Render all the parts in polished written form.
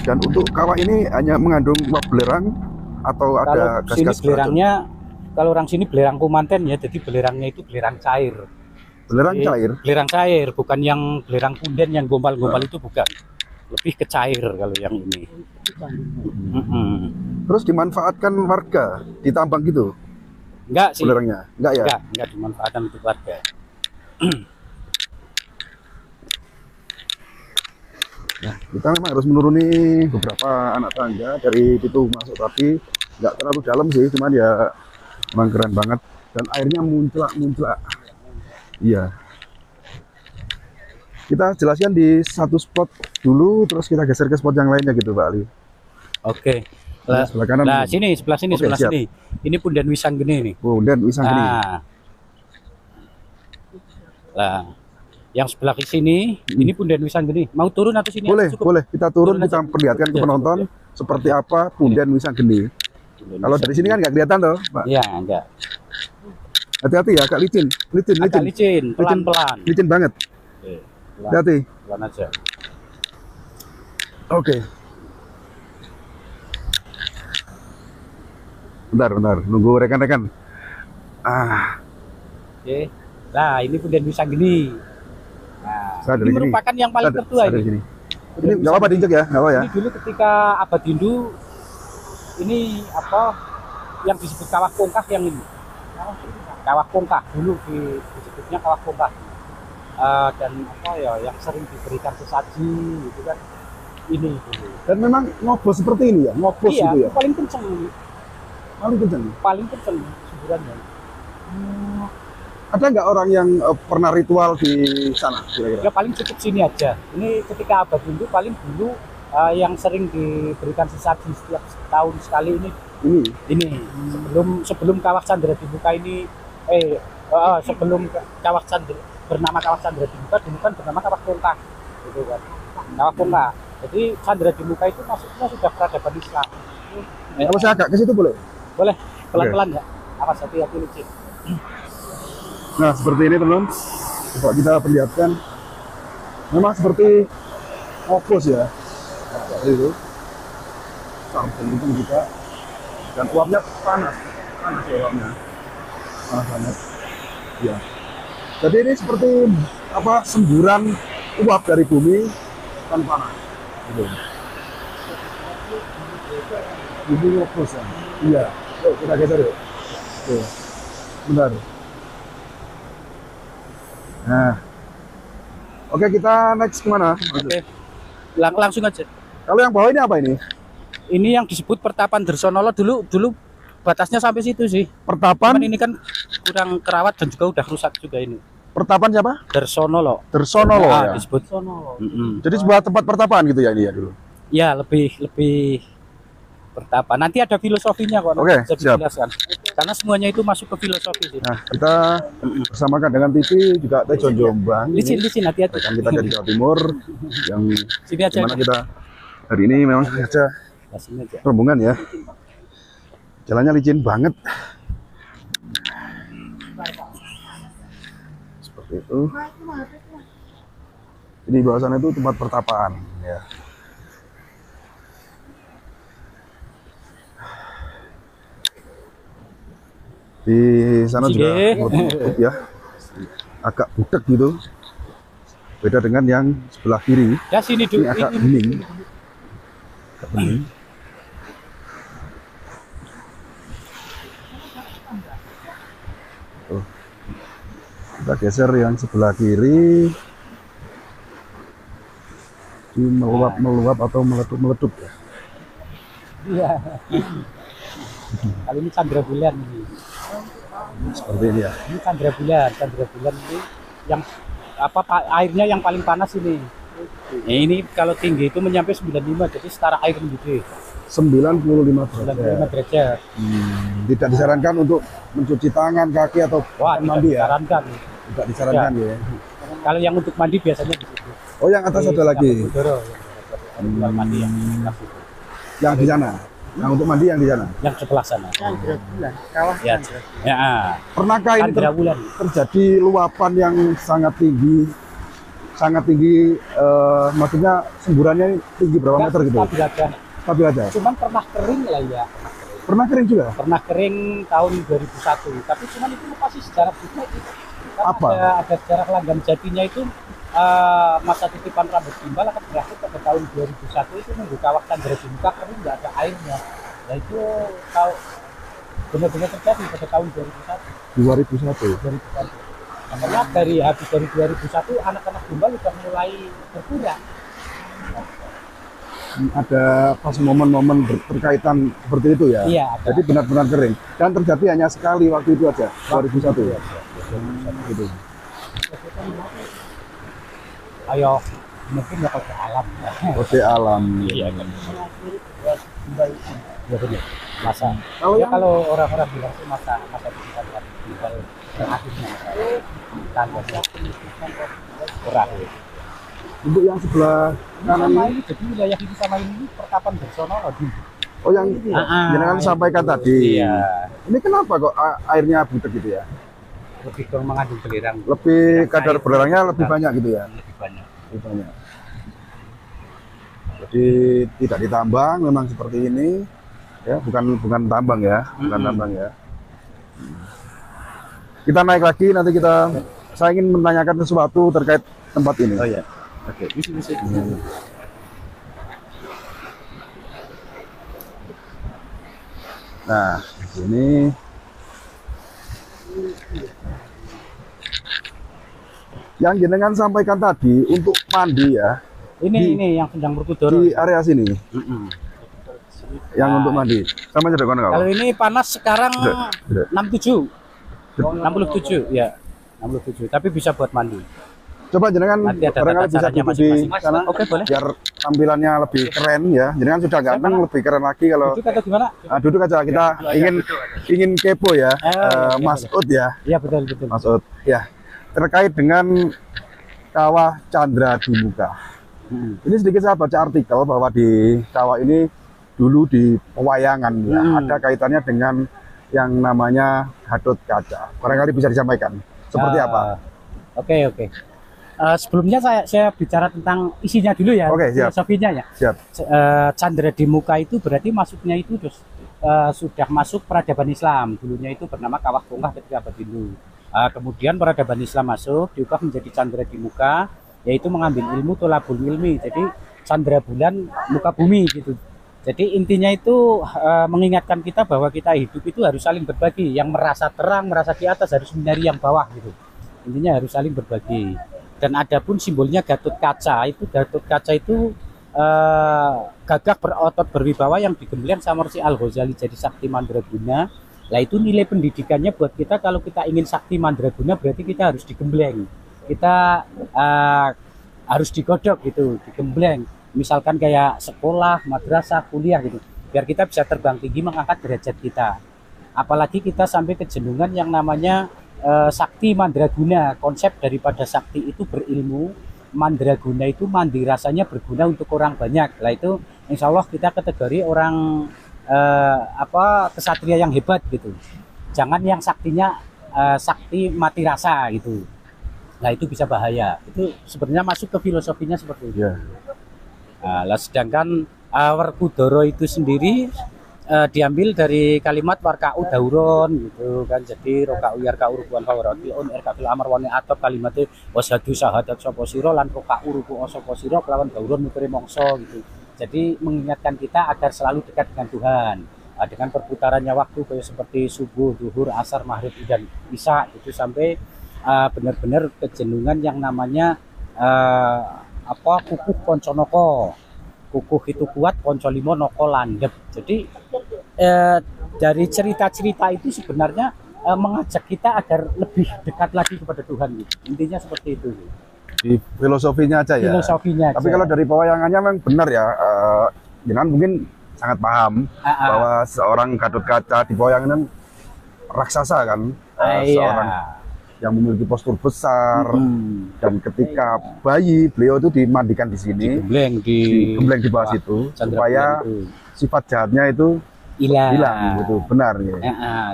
Dan untuk kawah ini hanya mengandung uap belerang atau ada gas-gas belerangnya? Kalau orang sini belerang kumanten ya, jadi belerangnya itu belerang cair. Belerang cair? Belerang cair, bukan yang belerang punden yang gombal-gombal itu bukan. Lebih ke cair kalau yang ini. Terus dimanfaatkan warga, ditambang gitu? Enggak sih. Belerangnya? Enggak ya? Enggak dimanfaatkan untuk warga. Nah, kita memang harus menuruni beberapa anak tangga dari pintu masuk tadi. Nggak terlalu dalam sih, cuman ya memang keren banget. Dan airnya munclak. Iya. Kita jelaskan di satu spot dulu, terus kita geser ke spot yang lainnya gitu, Pak Ali. Oke. Sebelah kanan. Nah, sebelah sini. Ini Punden Wisanggeni nih. Punden Wisanggeni. Nah, yang sebelah sini, ini Punden Wisanggeni. Mau turun atau sini? Boleh. Kita turun kita perlihatkan ke penonton seperti apa Punden Wisanggeni. Kalau dari sini kan nggak kelihatan toh, Pak? Iya, enggak. Hati-hati ya, agak licin. Pelan-pelan. Licin banget. Hati-hati. Pelan aja. Oke. Bentar, nunggu rekan-rekan. Oke. Nah, ini Punden Wisanggeni. Nah, ini merupakan yang paling tertua ini. Ini nggak apa-apa diinjak ya, nggak apa ya. Ini dulu ketika Abad Hindu, ini apa yang disebut Kawah Kongkah yang ini. Kawah Kongkah dulu disebutnya Kawah Kongkah. Dan apa ya yang sering diberikan sesaji gitu kan. Ini dulu. Dan memang ngobos seperti ini ya, ngobos iya, gitu ya. Paling kenceng. Paling kenceng semburannya. Ada nggak orang yang pernah ritual di sana kira-kira? Ya paling cukup sini aja. Ini ketika Abad Hindu paling dulu yang sering diberikan sesaji setiap tahun sekali ini. Sebelum Kawah Candra dibuka ini, sebelum Kawah Candra bernama Kawah Candra dibuka, dulu kan bernama Kawah Kongkah, gitu kan. Kawah Kongkah. Jadi Candra dibuka itu maksudnya sudah peradaban Islam. Kalau saya agak ke situ boleh? Boleh, pelan-pelan ya. Awas hati-hati licin. Nah, seperti ini teman-teman. Coba kita perlihatkan. Memang seperti ngobos ya. Itu. Sampai itu kita. Dan uapnya panas ya uapnya. Panas banget. Ya. Jadi ini seperti apa semburan uap dari bumi dan panas. Gitu. Ini ngobos ya. Iya. Yuk kita geser yuk. Tuh. Bentar. Nah, oke kita next kemana? Oke. Langsung aja. Kalau yang bawah ini apa ini? Ini yang disebut Pertapan Dersonolo dulu batasnya sampai situ sih. Pertapan? Cuman ini kan kurang kerawat dan juga udah rusak juga ini. Pertapan siapa? Dersonolo. Dersonolo ya. Disebut Sonolo. Jadi sebuah tempat pertapaan gitu ya ini ya dulu. Ya lebih pertapa. Nanti ada filosofinya kok. Oke, siap. Karena semuanya itu masuk ke filosofi sih. Nah, kita bersamakan dengan TV juga Tejon Jombang. Licin hati-hati. Kan kita dari Jawa Timur yang sini aja. Dimana kita hari ini memang saja rombongan ya. Jalannya licin banget. Seperti itu. Jadi bawah sana itu tempat pertapaan ya. Di sana juga ya agak budek gitu, beda dengan yang sebelah kiri. Ya sini dulu. Ini agak bening. Tuh. Kita geser yang sebelah kiri. Ini meluap atau meletup ya. Iya. Kali ini Candra Bulan ini. Seperti ini ya. Ini Candra Bulan ini yang airnya yang paling panas ini. Nah, ini kalau tinggi itu menyampai 95, jadi setara air mendidih. 95 derajat. Tidak disarankan untuk mencuci tangan, kaki atau mandi ya. Tidak disarankan ya. Kalau yang untuk mandi biasanya di situ. Oh, yang atas ada lagi. Mandi yang di sana. Yang untuk mandi yang di sana. Yang sebelah sana. Candra Bulan. Kawah ya. Pernahkah ini terjadi luapan yang sangat tinggi sangat tinggi, maksudnya semburannya tinggi berapa meter gitu? Stabil aja. Stabil aja. Cuman pernah kering lah ya. Pernah kering juga? Pernah kering tahun 2001. Tapi cuman itu masih sejarah juga itu. Kan Apa? Ada sejarah langgam jatinya itu masa titipan rambut gimbal akan berakhir pada tahun 2001 itu nunggu kawah Candra di muka kering nggak ada airnya. Nah itu kalau benar-benar terjadi pada tahun 2001. 2001. Makanya dari habis dari 2001 anak-anak gimbal sudah mulai berkurang. Ada pas momen-momen berkaitan seperti itu ya? Iya, ada. Jadi benar-benar kering. Dan terjadi hanya sekali waktu itu aja, 2001 ya? Gitu. Ayo, mungkin ya pada alam. Kode alam. Iya kan. Ya benar. Masa. Kalau Ya, yang kalau orang-orang bilang sih masa titipan rambut gimbal terakhirnya tandanya berakhir. untuk yang sebelah kanan Sama ini, ini jadi wilayah ini sama ini perkapan Bersono dulu. oh yang jenengan sampaikan tadi. Iya. Ini kenapa kok airnya butek gitu ya? Lebih ke mengandung belerang. Lebih Yang kadar air belerangnya itu lebih banyak gitu ya? Lebih banyak. Lebih banyak. Jadi tidak ditambang, memang seperti ini. Ya, bukan tambang ya, bukan tambang ya. Kita naik lagi, nanti saya ingin menanyakan sesuatu terkait tempat ini. Oh ya. Oke. Bisa. Nah, ini yang jenengan sampaikan tadi untuk mandi ya, Ini yang sedang berkudoro. di area sini, yang untuk mandi. Sama aja dengan Kalau ini panas sekarang Sudah. 67. 67 ya. 67, tapi bisa buat mandi. Coba jenengan Nanti ada barangkali tata bisa caranya duduk di masing-masing. sana, Oke, boleh. biar tampilannya lebih keren ya. Jenengan sudah ganteng, lebih keren lagi kalau Duduk atau gimana? duduk aja. Kita ingin kepo ya, Iya, Mas Ud ya, Iya, betul. Mas Ud. Ya, terkait dengan kawah Candra di muka. Ini sedikit saya baca artikel bahwa di kawah ini dulu di pewayangan ya, ada kaitannya dengan yang namanya Gatot Kaca. Barangkali bisa disampaikan seperti apa? Oke. Sebelumnya saya bicara tentang isinya dulu ya, Oke, siap. filosofinya ya. Siap. Candra di muka itu berarti masuknya itu sudah masuk peradaban Islam. Dulunya itu bernama Kawah Kongkah ketika abad Hindu. Kemudian peradaban Islam masuk, diubah menjadi Candra di muka, yaitu mengambil ilmu tolabul ilmi. Jadi candra bulan, muka bumi gitu. Jadi intinya itu mengingatkan kita bahwa kita hidup itu harus saling berbagi. Yang merasa terang, merasa di atas harus mencari yang bawah gitu. Intinya harus saling berbagi. Dan ada pun simbolnya Gatot Kaca. Gatot Kaca itu gagah berotot berwibawa yang digembleng sama si Al-Ghazali jadi sakti mandraguna. Nah itu nilai pendidikannya buat kita, kalau kita ingin sakti mandraguna berarti kita harus digembleng. Kita harus digodok gitu, digembleng. Misalkan kayak sekolah, madrasah, kuliah gitu. Biar kita bisa terbang tinggi mengangkat derajat kita. Apalagi kita sampai kejenuhan yang namanya sakti mandraguna. Konsep daripada sakti itu berilmu, mandraguna itu mandi rasanya berguna untuk orang banyak. Lah itu insya Allah kita kategori orang kesatria yang hebat gitu. Jangan yang saktinya sakti mati rasa gitu. Nah itu bisa bahaya. Itu sebenarnya masuk ke filosofinya seperti itu. Ya. Nah, sedangkan Werkudara itu sendiri diambil dari kalimat warka'u dauron gitu kan. Jadi roka'u yarka'u rukuan fawaratiun irka'ul amar wani atap kalimatnya wasyadu syahadat sapa sira lan roka'u ruku'o sapa sira kelawan dauron muteri mongso gitu. Jadi mengingatkan kita agar selalu dekat dengan Tuhan. Dengan perputarannya waktu kayak seperti subuh, zuhur, asar, maghrib dan isya itu sampai benar-benar kejenuhan yang namanya kukuh konconoko. Kukuh itu kuat, konco limo noko landep. Jadi dari cerita-cerita itu sebenarnya mengajak kita agar lebih dekat lagi kepada Tuhan gitu. Intinya seperti itu. Di filosofinya aja ya. Filosofinya. Tapi kalau dari pewayangannya memang benar ya. Jangan mungkin sangat paham bahwa seorang Gatot Kaca di pewayangan raksasa kan, seorang yang memiliki postur besar dan ketika bayi beliau itu dimandikan di sini, digembleng di bawah situ supaya sifat jahatnya itu hilang gitu, benar ya.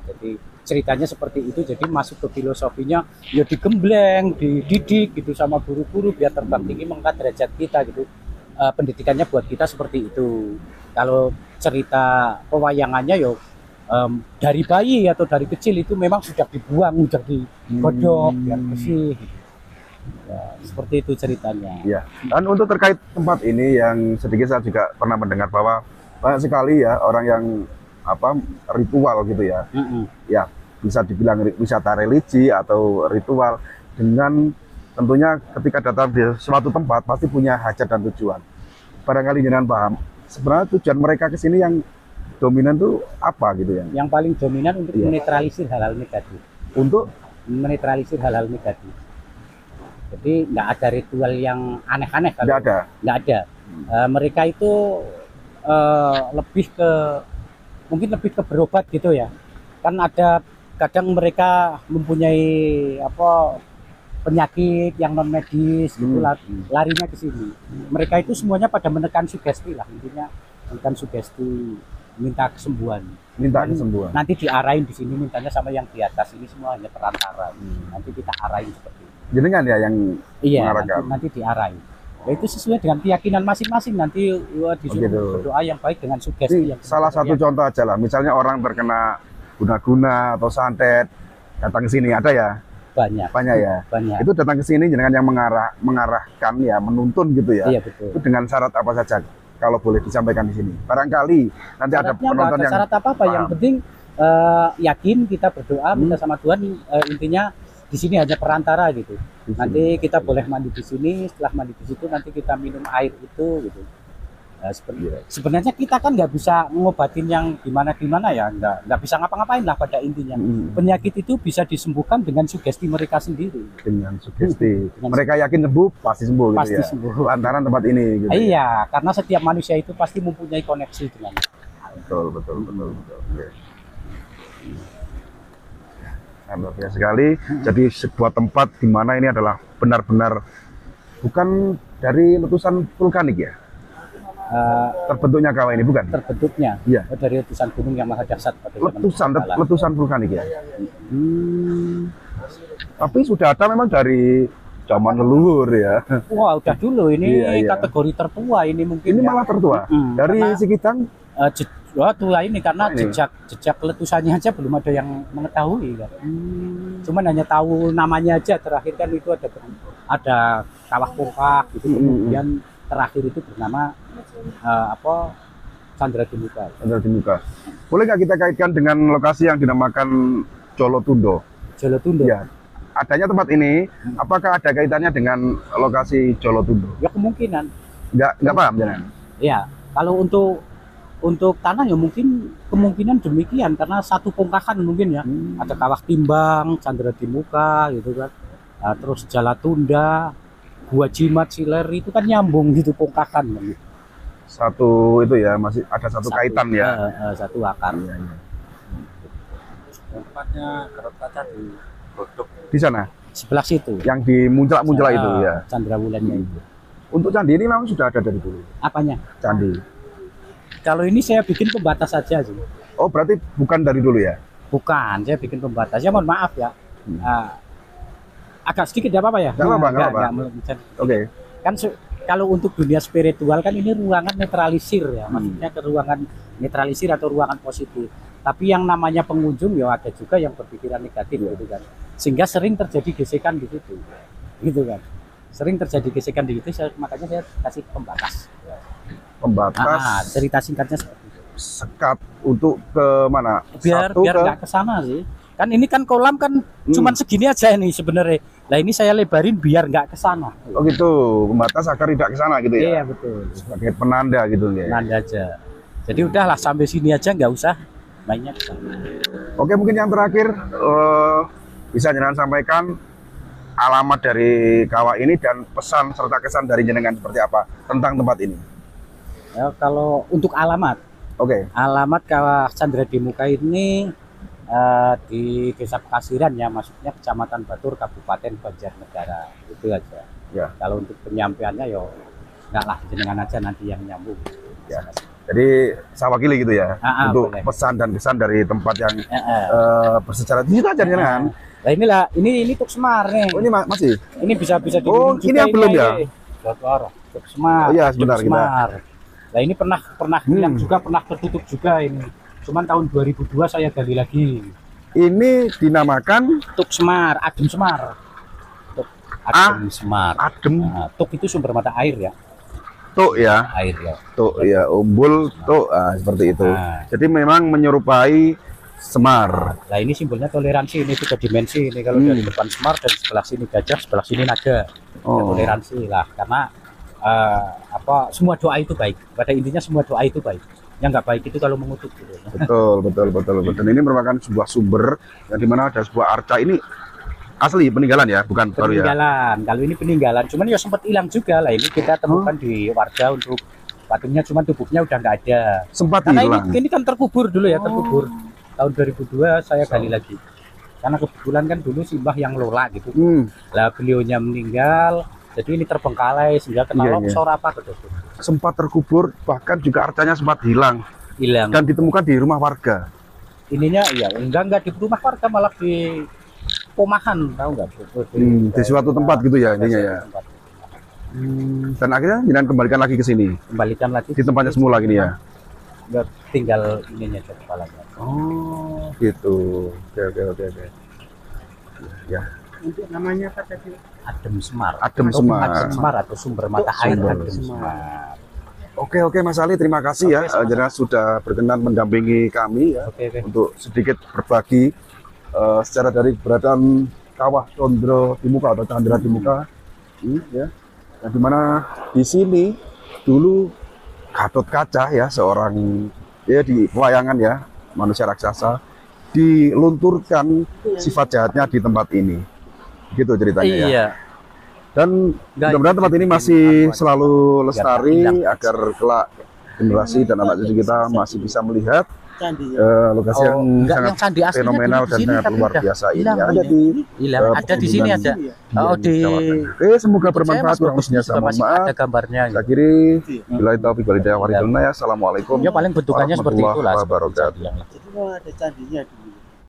Jadi ceritanya seperti itu, jadi masuk ke filosofinya ya digembleng, dididik gitu sama guru-guru biar terbang tinggi mengangkat derajat kita gitu. Pendidikannya buat kita seperti itu. Kalau cerita pewayangannya yo dari bayi atau dari kecil itu memang sudah dibuang, sudah digodok biar bersih. Ya, seperti itu ceritanya. Ya. Dan untuk terkait tempat ini yang sedikit saya juga pernah mendengar bahwa banyak sekali ya orang yang ritual gitu ya. Ya, bisa dibilang wisata religi atau ritual dengan tentunya ketika datang di suatu tempat pasti punya hajat dan tujuan. Barangkali jangan paham sebenarnya tujuan mereka ke sini yang dominan tuh apa gitu ya? Yang paling dominan untuk Iya. menetralisir hal-hal negatif. Untuk Menetralisir hal-hal negatif. Jadi nggak ada ritual yang aneh-aneh kalau tidak ada. nggak ada. Mereka itu mungkin lebih ke berobat gitu ya. Kan ada kadang mereka mempunyai penyakit yang non medis gitu, larinya ke sini. Mereka itu semuanya pada menekan sugesti lah, intinya menekan sugesti, minta kesembuhan. Minta kesembuhan. Nanti diarahin di sini mintanya sama yang di atas, ini semua hanya perantara. Nanti kita arahin seperti itu. Jenengan ya yang Iya, mengarahkan. nanti diarahin. Ya, itu sesuai dengan keyakinan masing-masing, nanti disuruh gitu. berdoa yang baik dengan sugesti Ini yang salah satu contoh aja lah. Misalnya orang terkena guna-guna atau santet datang ke sini ada ya? banyak Ya. banyak. Itu datang ke sini dengan yang mengarahkan ya, menuntun gitu ya. Iya betul. Itu dengan syarat apa saja kalau boleh disampaikan di sini. Barangkali nanti ada Syaratnya nggak penonton ada yang syarat apa-apa, yang paham. penting yakin kita berdoa minta sama Tuhan, intinya di sini hanya perantara gitu. Di sini. Nanti kita boleh mandi di sini, setelah mandi di situ nanti kita minum air itu gitu. Sebenarnya kita kan nggak bisa ngobatin yang gimana ya, nggak bisa ngapa-ngapain lah pada intinya. Penyakit itu bisa disembuhkan dengan sugesti mereka sendiri. Dengan sugesti. Mereka yakin sembuh, pasti sembuh gitu Pasti ya. sembuh. Lantaran tempat ini gitu. Ya. Iya, karena setiap manusia itu pasti mempunyai koneksi dengan. Betul. Oke. Nah, luar biasa sekali. Jadi sebuah tempat di mana ini adalah benar-benar bukan dari letusan vulkanik ya. Terbentuknya kawah ini bukan? Terbentuknya Iya. dari letusan gunung yang maha dahsyat pada zaman kala. Letusan vulkanik ya. Tapi sudah ada memang dari zaman leluhur ya. Wah, udah dulu ini Iya. kategori tertua ini mungkin. Ini ya. malah tertua. Dari Karena, Sikitang tua ini karena ini. jejak letusannya aja belum ada yang mengetahui kan. Cuman hanya tahu namanya aja. Terakhir kan itu ada kawah Pongkah gitu. Kemudian terakhir itu bernama Candra di Muka. Candra di Muka. Boleh nggak kita kaitkan dengan lokasi yang dinamakan Jolotundo? Jolotundo. Ya. Adanya tempat ini, apakah ada kaitannya dengan lokasi Jolotundo? Ya kemungkinan. Nggak paham jangan? Ya, kalau untuk tanah ya mungkin kemungkinan demikian karena satu pongkakan mungkin ya. Ada Kawah Timbang, Candra di Muka gitu kan. Nah, terus Jalatunda, Gua Jimat, Siler itu kan nyambung gitu pongkakan gitu. Satu itu ya, masih ada satu kaitan ya. Satu akar. Iya. Tempatnya Garut Kaca di Godok. Di sana, Sebelah situ. yang di muncak-muncak itu ya. Candra Wulannya itu. Untuk candi ini memang sudah ada dari dulu. Apanya? Candi. Kalau ini saya bikin pembatas saja sih. Oh, berarti bukan dari dulu ya? Bukan, saya bikin pembatas. Ya mohon maaf ya. Agak sedikit ya apa ya? Nggak apa-apa. Oke. Kan kalau untuk dunia spiritual kan ini ruangan netralisir ya, maksudnya ke ruangan netralisir atau ruangan positif. Tapi yang namanya pengunjung ya ada juga yang berpikiran negatif gitu kan. Sehingga sering terjadi gesekan di situ. Gitu kan. Sering terjadi gesekan di situ, makanya saya kasih pembatas. Pembatas. Cerita singkatnya seperti itu. Sekat untuk ke mana? Biar nggak ke sana sih. Kan ini kan kolam kan cuman segini aja ini sebenarnya. Nah ini saya lebarin biar nggak ke sana. Oh gitu, pembatas agar tidak ke sana gitu ya? Iya betul. Sebagai penanda gitu ya? Penanda aja. Jadi udahlah sampai sini aja nggak usah mainnya ke sana. Oke, mungkin yang terakhir bisa jenengan sampaikan alamat dari kawah ini dan pesan serta kesan dari jenengan seperti apa tentang tempat ini? Ya, kalau untuk alamat, alamat Kawah Candra di Muka ini di Desa Pekasiran ya, maksudnya Kecamatan Batur, Kabupaten Banjarnegara, itu aja. Ya. Kalau untuk penyampaiannya yo enggak lah, jenengan aja nanti yang nyambung. Ya. Jadi saya wakili gitu ya, untuk boleh. pesan dan kesan dari tempat yang bersejarah di situ aja kan. Nah inilah, ini Tuk Semar nih. Oh ini masih? Ini bisa Oh ini yang belum ya? Tuk Semar. Oh iya sebentar kita. Nah ini pernah hilang juga, pernah tertutup juga ini. Cuman tahun 2002 saya gali lagi. Ini dinamakan Tuk Semar, Adem Semar. Adem Semar. Adem. Nah, Tuk itu sumber mata air ya. Tuk ya. Air ya. Tuk ya, umbul tuk seperti itu. Nah. Jadi memang menyerupai Semar. Nah ini simbolnya toleransi, ini 3 dimensi. Ini kalau dari depan Semar, dan sebelah sini gajah, sebelah sini naga. Toleransi lah, karena semua doa itu baik. Pada intinya semua doa itu baik. Yang nggak baik itu kalau mengutuk gitu. Betul. Dan ini merupakan sebuah sumber yang dimana ada sebuah arca ini asli peninggalan ya, bukan baru ya. Peninggalan. Kalau ini peninggalan, cuman ya sempat hilang juga lah. Ini kita temukan di warga untuk patungnya, cuman tubuhnya udah nggak ada. Sempat karena hilang. ini kan terkubur dulu ya, terkubur. Tahun 2002 saya gali lagi. Karena kebetulan kan dulu simbah yang lola gitu. Lah beliaunya meninggal, jadi ini terbengkalai sehingga kena longsor apa gitu. Sempat terkubur, bahkan juga arcanya sempat hilang. Dan ditemukan di rumah warga. Ininya ya enggak di rumah warga, malah di Pomahan, tahu nggak? Di suatu tempat gitu ya intinya ya. Dan akhirnya jangan kembalikan lagi ke sini. Kembalikan lagi di tempatnya semula gini ya. Nggak, tinggal ininya kepalanya. Oh, gitu. Oke. Ya. Untuk namanya apa tadi? Adem Semar. Adem Semar. Adem Semar atau sumber mata air Adem Semar. Oke Mas Ali, terima kasih ya. Jadi sudah berkenan mendampingi kami ya. Untuk sedikit berbagi secara dari keberadaan Kawah Condro di Muka atau Candra di Muka, ya. Yang dimana di sini dulu Gatot Kaca ya, seorang ya di pewayangan ya, manusia raksasa, dilunturkan sifat jahatnya di tempat ini. Gitu ceritanya ya. Dan mudah-mudahan tempat ini masih selalu lestari agar kelak generasi dan anak cucu kita masih bisa melihat lokasi yang sangat fenomenal dan sangat luar biasa ini. Ada di sini ada. Semoga bermanfaat, kurang lebihnya saya mohon maaf. Ada gambarnya. Saya kiri bila taufiq wal hidayah. Assalamualaikum ya paling bentukannya seperti itulah. warahmatullahi wabarakatuh. Jadi ada candinya.